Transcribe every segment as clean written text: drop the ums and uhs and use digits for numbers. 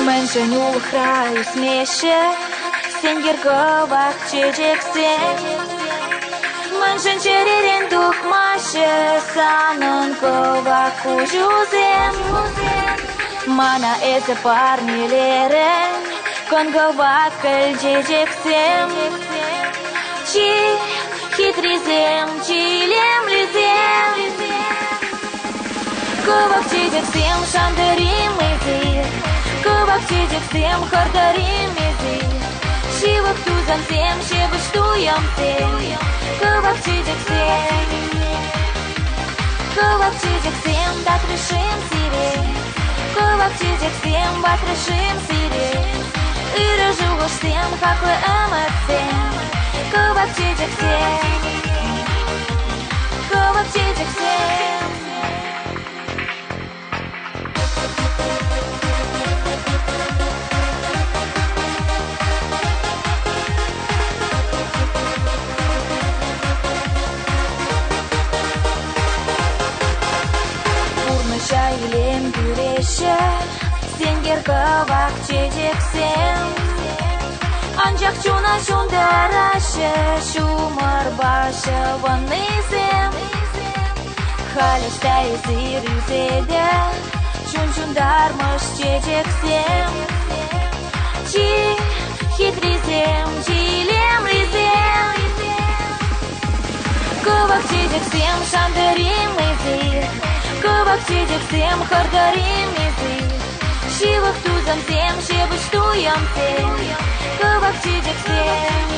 Меншеню краю сміще, сенгірговак чечексен. Меншен черерен дух маше, санонковак кужузем. Мана эсе парнилерен, конговак көл чечексен. Чи хитризем, чилем лизем. Ковак чечексен, шандерим изир. Ковак чечексем, хардарим изир. Шивак тузан сем, шевыш туям сем. Ковак чечексем, ковак чечексем, датрышим сире. Ковак чечексем, батрышим сире. Иры жугышсем, хаклы эмэтсем. Ковак чечексем, ковак чечексем. Шайлем güreşe, сенгерговак чечексем. Анчак чуна чундараще, шумар башы ваннызем. Халештай сыр yüzede, чун-чундармыш чечексем. Чи хитризем, чилем лизем. Ковак чечексем, шандерим изир. Ковак чечексем, хардарим изир. Шивак тузан сем, шевыш туям сем. Ковак чечексем,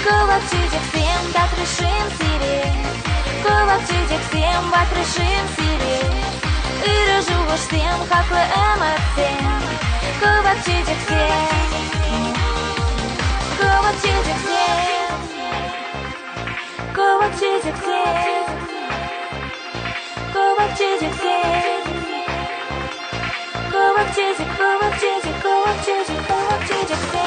ковак чечексем, датрышим сире. Ковак чечексем, батрышим сире. Иры жугышсем, хаклы эмэтсем. Ковак чечексем, ковак чечексем. Ковак чечексем, ковак чечексем. Ковак чечек, ковак чечек, ковак чечек, ковак чечексем.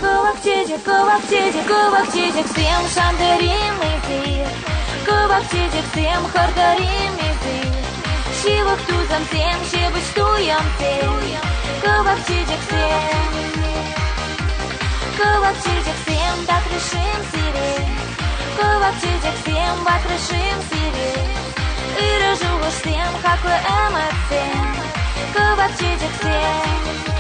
Ковак чечек, ковак чечек, ковак чечексем, шандерим изир. Ковак чечексем, хардарим изир. Шивак тузан сем, шевыш туям сем. Ковак чечексем, ковак чечексем, датрышим сире. Ковак чечексем, батрышим сире. Иры жугышсем, хаклы эмэтсем. Ковак чечексем.